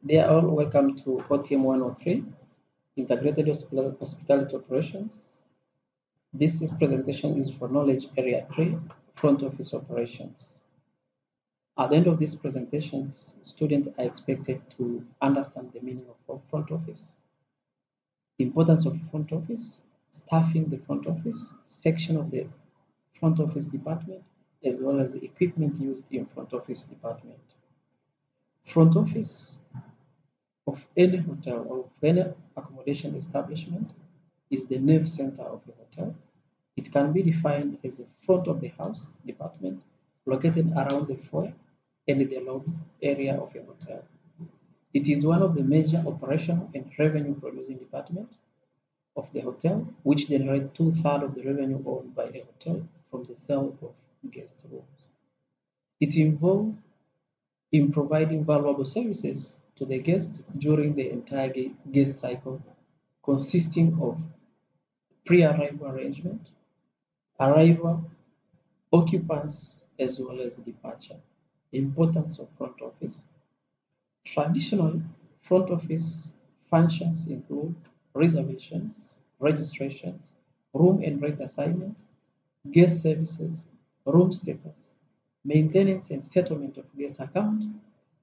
They are all welcome to OTM 103, Integrated Hospitality Operations. Presentation is for Knowledge Area 3, Front Office Operations. At the end of these presentations, students are expected to understand the meaning of front office, importance of front office, staffing the front office, section of the front office department, as well as the equipment used in front office department. Front office of any hotel or of any accommodation establishment is the nerve center of the hotel. It can be defined as the front of the house department located around the foyer and the lobby area of a hotel. It is one of the major operational and revenue producing departments of the hotel, which generate 2/3 of the revenue owned by a hotel from the sale of guest rooms. It involves in providing valuable services to the guests during the entire guest cycle, consisting of pre-arrival arrangement, arrival, occupants, as well as departure. Importance of front office. Traditional front office functions include reservations, registrations, room and rate assignment, guest services, room status, maintenance and settlement of guest account,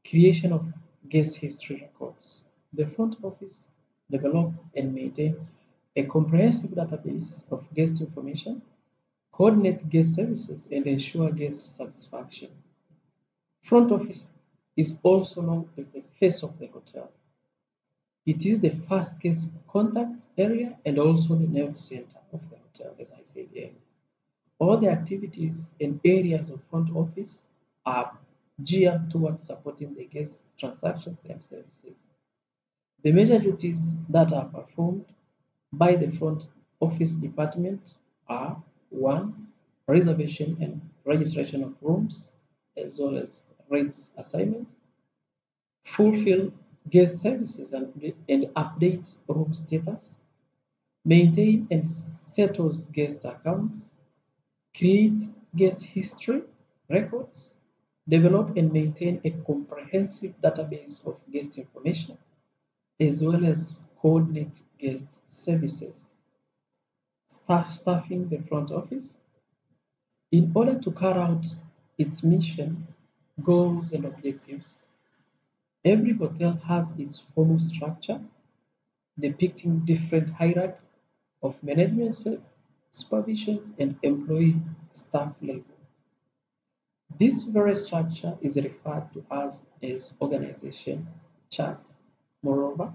creation of guest history records. The front office develop and maintain a comprehensive database of guest information, coordinate guest services, and ensure guest satisfaction. Front office is also known as the face of the hotel. It is the first guest contact area and also the nerve center of the hotel, as I said earlier. All the activities and areas of front office are geared towards supporting the guest transactions and services. The major duties that are performed by the front office department are: 1. Reservation and registration of rooms, as well as rates assignment, fulfill guest services and updates room status, maintain and settles guest accounts, create guest history records, develop and maintain a comprehensive database of guest information, as well as coordinate guest services. Staffing the front office. In order to carry out its mission, goals, and objectives, every hotel has its formal structure depicting different hierarchy of management, supervisions, and employee staff level. This very structure is referred to as organization chart. Moreover,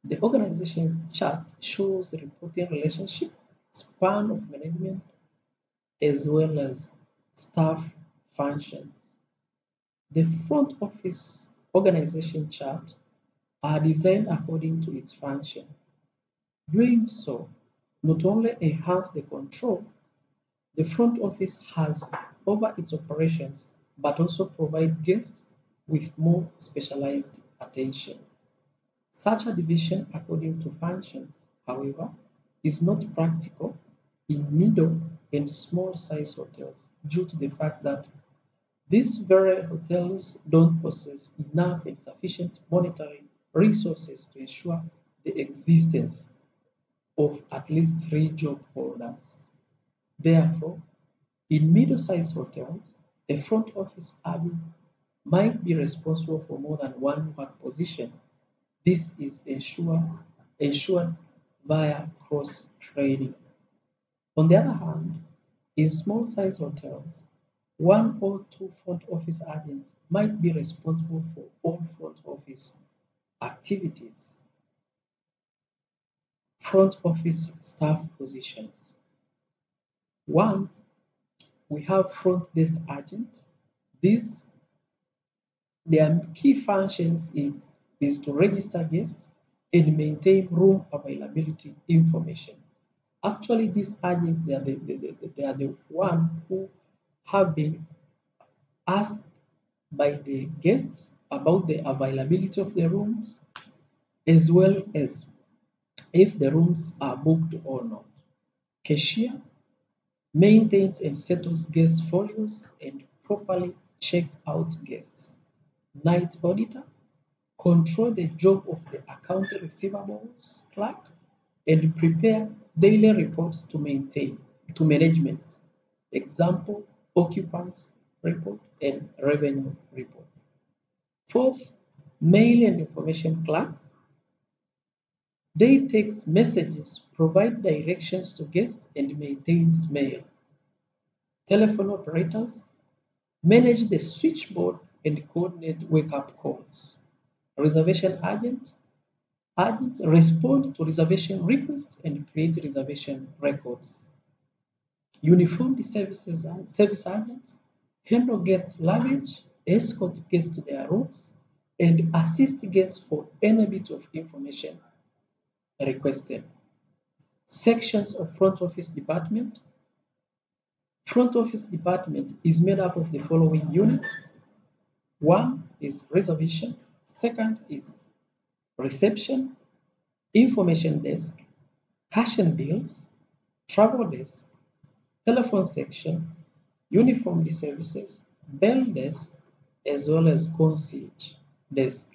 the organization chart shows the reporting relationship, span of management, as well as staff functions. The front office organization chart are designed according to its function. Doing so not only enhance the control the front office has over its operations, but also provide guests with more specialized attention. Such a division according to functions, however, is not practical in middle and small size hotels due to the fact that these very hotels don't possess enough and sufficient monetary resources to ensure the existence of at least 3 job holders. Therefore, in middle-sized hotels, a front office agent might be responsible for more than one work position. This is ensured via cross-training. On the other hand, in small-sized hotels, one or two front office agents might be responsible for all front office activities. Front office staff positions. 1. We have front desk agent. Their key functions is to register guests and maintain room availability information. Actually, these agents they are the one who have been asked by the guests about the availability of the rooms, as well as if the rooms are booked or not. Cashier maintains and settles guest folios and properly check out guests. Night auditor control the job of the account receivables clerk, and prepare daily reports to management. Example, occupants report and revenue report. Fourth, mail and information clerk. They takes messages, provide directions to guests, and maintains mail. Telephone operators manage the switchboard and coordinate wake-up calls. Reservation agents respond to reservation requests and create reservation records. Uniformed service agents handle guests' luggage, escort guests to their rooms, and assist guests for any bit of information requested. Sections of front office department. Front office department is made up of the following units. One is reservation, second is reception, information desk, cash and bills, travel desk, telephone section, uniformed services, bell desk, as well as concierge desk.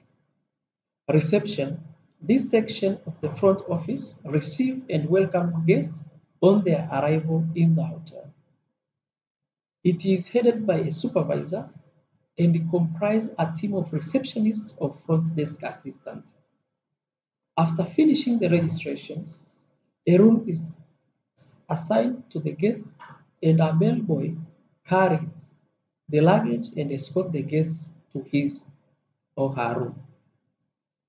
Reception. This section of the front office receive and welcome guests on their arrival in the hotel. It is headed by a supervisor and comprises a team of receptionists or front desk assistants. After finishing the registrations, a room is assigned to the guests and a bellboy carries the luggage and escorts the guests to his or her room.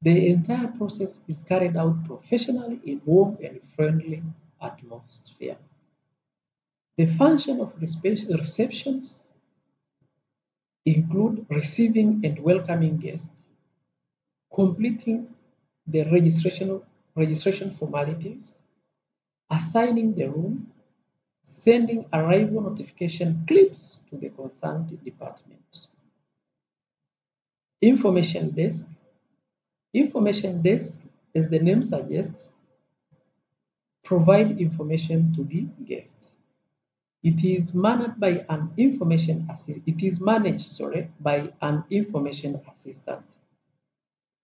The entire process is carried out professionally in warm and friendly atmosphere. The function of receptions include receiving and welcoming guests, completing the registration formalities, assigning the room, sending arrival notification clips to the concerned department. Information desk. Information desk, as the name suggests, provide information to the guests. It is managed by an information assistant.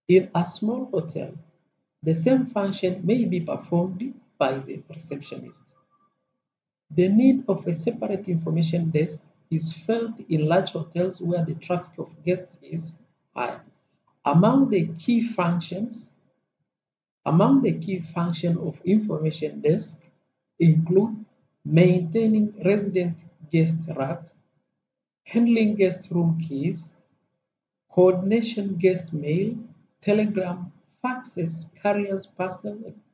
In a small hotel, the same function may be performed by the receptionist. The need of a separate information desk is felt in large hotels where the traffic of guests is high. Among the key functions of information desk include maintaining resident guest rack, handling guest room keys, coordination guest mail, telegram, faxes, carriers, parcels,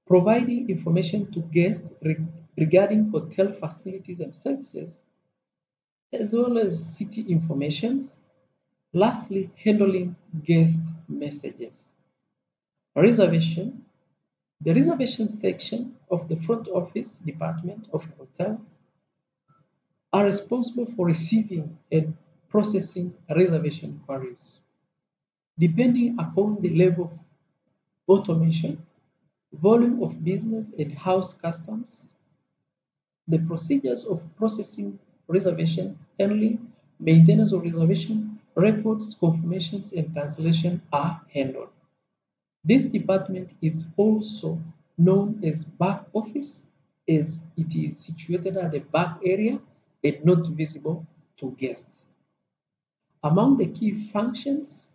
providing information to guests regarding hotel facilities and services, as well as city informations. Lastly, handling guest messages. Reservation. The reservation section of the front office department of a hotel are responsible for receiving and processing reservation queries. Depending upon the level of automation, volume of business, and house customs, the procedures of processing reservation, handling, maintenance of reservation, reports, confirmations, and cancellation are handled. This department is also known as back office, as it is situated at the back area and not visible to guests. Among the key functions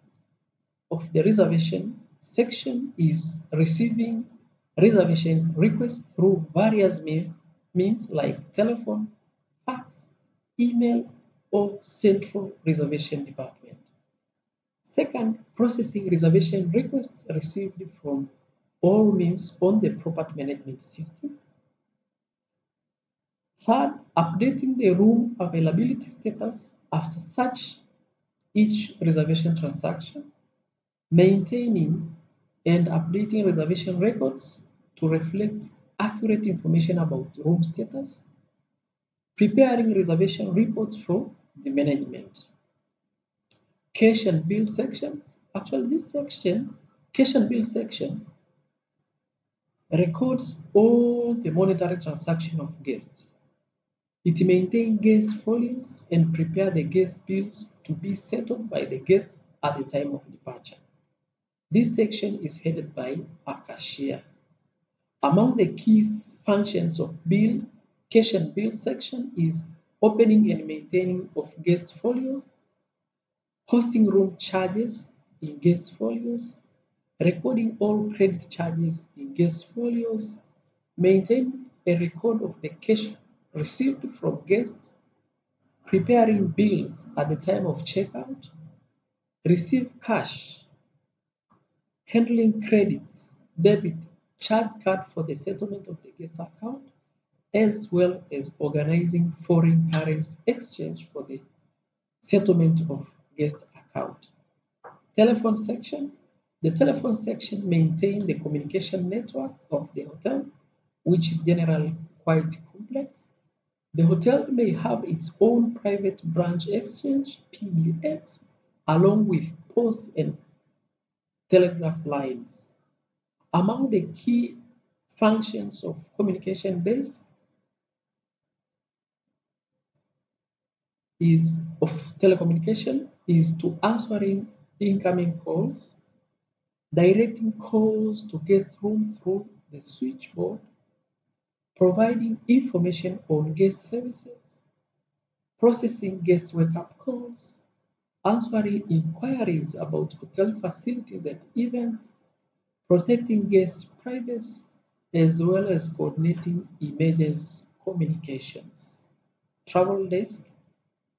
of the reservation section is receiving reservation requests through various means like telephone, fax, email, or central reservation department. Second, processing reservation requests received from all means on the property management system. Third, updating the room availability status after such each reservation transaction. Maintaining and updating reservation records to reflect accurate information about room status. Preparing reservation reports for the management. Cash and bill sections. Actually, this section, cash and bill section, records all the monetary transaction of guests. It maintains guest folios and prepare the guest bills to be settled by the guests at the time of departure. This section is headed by a cashier. Among the key functions of cash and bill section is opening and maintaining of guest folios, hosting room charges in guest folios, recording all credit charges in guest folios, maintain a record of the cash received from guests, preparing bills at the time of checkout, receive cash, handling credits, debit, charge card for the settlement of the guest account, as well as organizing foreign currency exchange for the settlement of guest account. Telephone section. The telephone section maintains the communication network of the hotel, which is generally quite complex. The hotel may have its own private branch exchange, PBX, along with post and telegraph lines. Among the key functions of communication desk is of telecommunication is to answering incoming calls, directing calls to guest room through the switchboard, providing information on guest services, processing guest wake-up calls, answering inquiries about hotel facilities and events, protecting guest privacy, as well as coordinating emergency communications. Travel desk.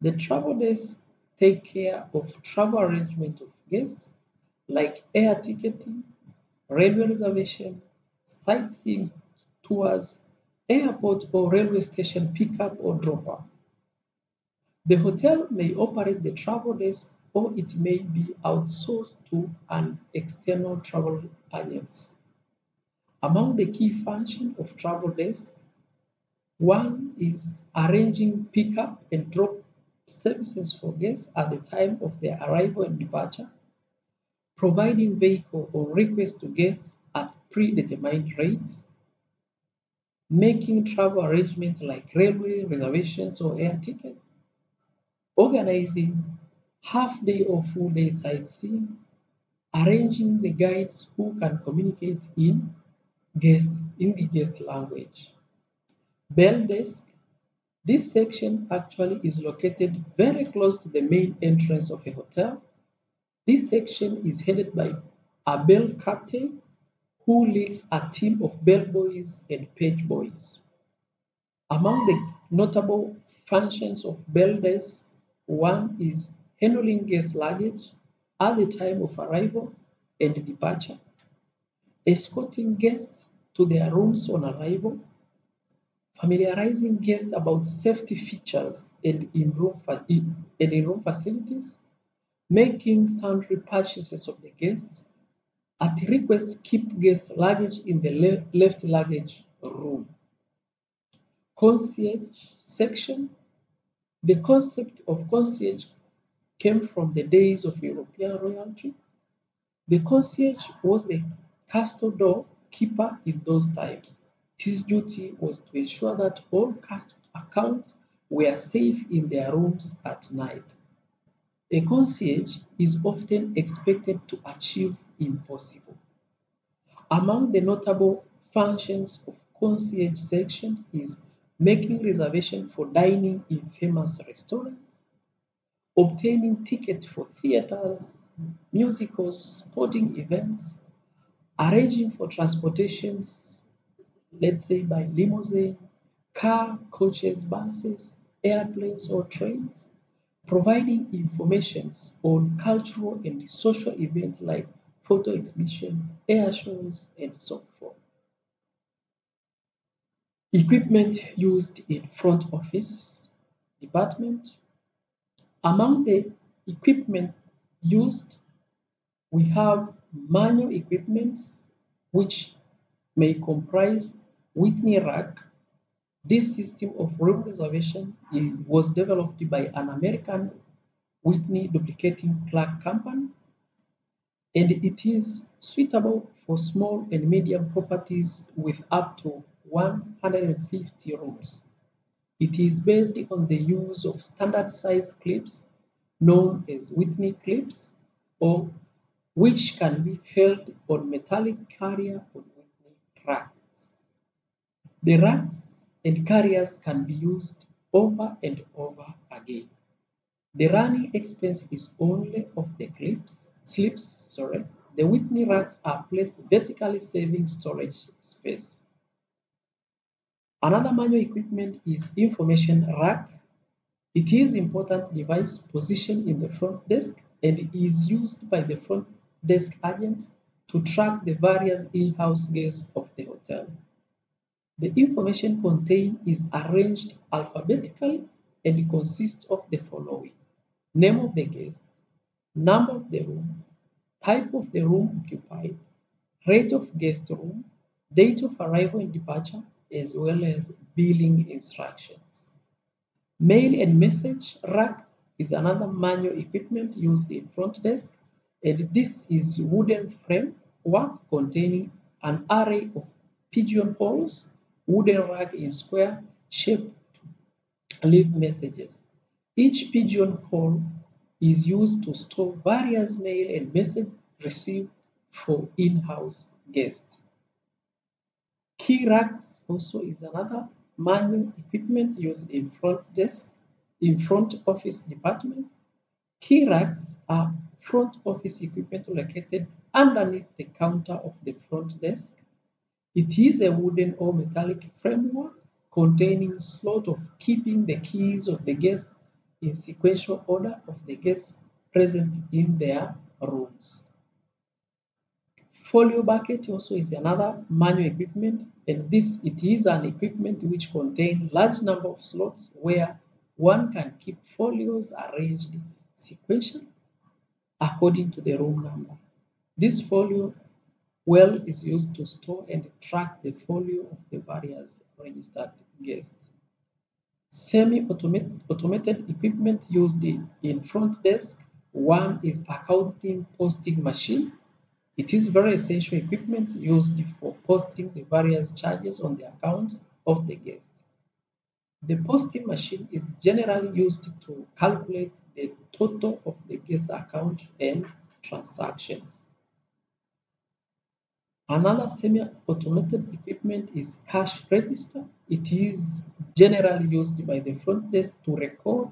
The travel desk take care of travel arrangement of guests like air ticketing, railway reservation, sightseeing tours, airport or railway station pickup or drop-off. The hotel may operate the travel desk or it may be outsourced to an external travel agency. Among the key functions of travel desk, one is arranging pickup and drop services for guests at the time of their arrival and departure, providing vehicle or request to guests at predetermined rates, making travel arrangements like railway reservations or air tickets, organizing half-day or full-day sightseeing, arranging the guides who can communicate in the guest language. Bell desk. This section actually is located very close to the main entrance of a hotel. This section is headed by a bell captain who leads a team of bellboys and page boys. Among the notable functions of bell desk, one is handling guest luggage at the time of arrival and departure, escorting guests to their rooms on arrival, familiarizing guests about safety features and in-room facilities, making sundry purchases of the guests, at request keep guest luggage in the left luggage room. Concierge section. The concept of concierge came from the days of European royalty. The concierge was the castle door keeper in those times. His duty was to ensure that all castle accounts were safe in their rooms at night. A concierge is often expected to achieve impossible. Among the notable functions of concierge sections is making reservation for dining in famous restaurants, obtaining tickets for theaters, musicals, sporting events, arranging for transportations, let's say by limousine, car, coaches, buses, airplanes, or trains, providing informations on cultural and social events like photo exhibition, air shows, and so forth. Equipment used in front office department. Among the equipment used, we have manual equipment, which may comprise Whitney rack. This system of room reservation was developed by an American Whitney duplicating clerk company, and it is suitable for small and medium properties with up to 150 rooms. It is based on the use of standard size clips known as Whitney clips or which can be held on metallic carrier or Whitney racks. The racks and carriers can be used over and over again. The running expense is only of the slips. The Whitney racks are placed vertically, saving storage space. Another manual equipment is information rack. It is an important device positioned in the front desk and is used by the front desk agent to track the various in-house guests of the hotel. The information contained is arranged alphabetically and consists of the following: name of the guest, number of the room, type of the room occupied, rate of guest room, date of arrival and departure, as well as billing instructions. Mail and message rack is another manual equipment used in front desk, and this is wooden framework containing an array of pigeonholes, wooden rack in square shape to leave messages. Each pigeonhole is used to store various mail and message received for in-house guests. Key racks also is another manual equipment used in front office department. Key racks are front office equipment located underneath the counter of the front desk. It is a wooden or metallic framework containing slot of keeping the keys of the guests in sequential order of the guests present in their rooms. Folio bucket also is another manual equipment, and it is an equipment which contains large number of slots where one can keep folios arranged sequentially according to the room number. This folio well is used to store and track the folio of the various registered guests. Semi-automated equipment used in front desk. One is accounting posting machine. It is very essential equipment used for posting the various charges on the account of the guest. The posting machine is generally used to calculate the total of the guest account and transactions. Another semi-automated equipment is cash register. It is generally used by the front desk to record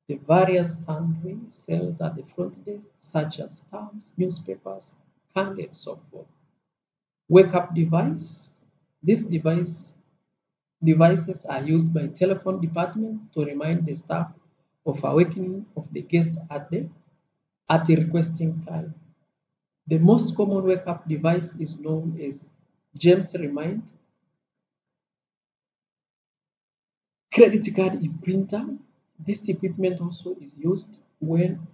the various sundry sales at the front desk, such as stamps, newspapers, candy, and so forth. Wake up device. Devices are used by telephone department to remind the staff of awakening of the guests at the requesting time. The most common wake up device is known as James Remind credit card printer. This equipment also is used when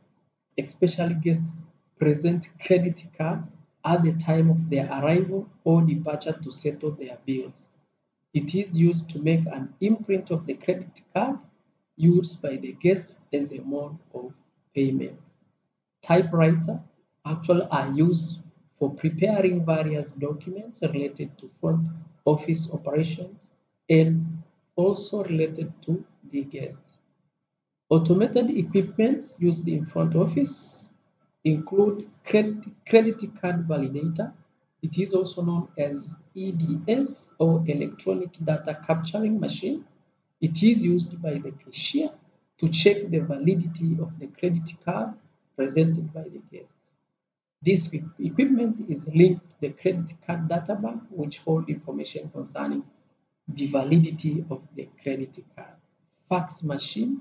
especially guests present credit card at the time of their arrival or departure to settle their bills. It is used to make an imprint of the credit card used by the guests as a mode of payment. Typewriter actually are used for preparing various documents related to front office operations and also related to the guests. Automated equipments used in front office include credit card validator. It is also known as EDS or electronic data capturing machine. It is used by the cashier to check the validity of the credit card presented by the guest. This equipment is linked to the credit card data bank, which hold information concerning the validity of the credit card. Fax machine.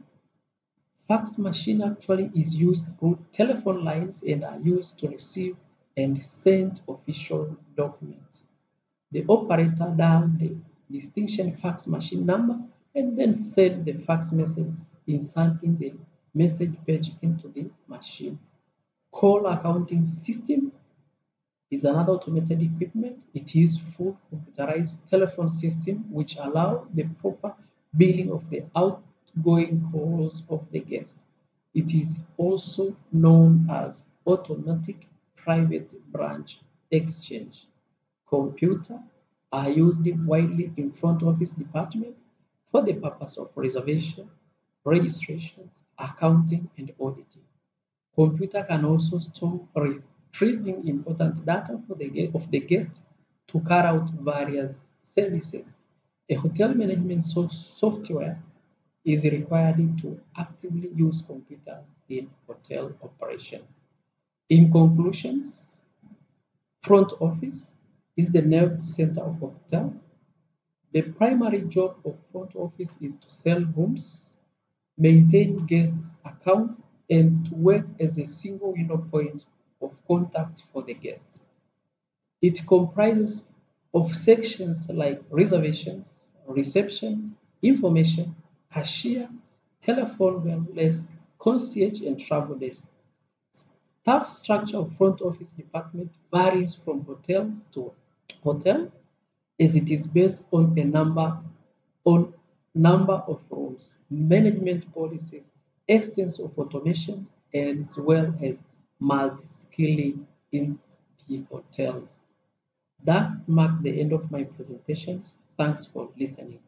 Fax machine actually is used through telephone lines and are used to receive and send official documents. The operator dials the distinction fax machine number and then send the fax message, inserting the message page into the machine. Call accounting system is another automated equipment. It is full computerized telephone system which allow the proper billing of the outgoing calls of the guest. It is also known as automatic private branch exchange. Computers are used widely in front office department for the purpose of reservation, registrations, accounting, and auditing. Computer can also store retrieving important data of the guest to carry out various services. A hotel management software is required to actively use computers in hotel operations. In conclusions, front office is the nerve center of a hotel. The primary job of front office is to sell rooms, maintain guests' accounts, and to work as a single window point of contact for the guests. It comprises of sections like reservations, receptions, information, cashier, telephone desk, concierge, and travel desk. Staff structure of front office department varies from hotel to hotel as it is based on number of rooms, management policies, extent of automations, and as well as multi-skilling in the hotels. That marked the end of my presentations. Thanks for listening.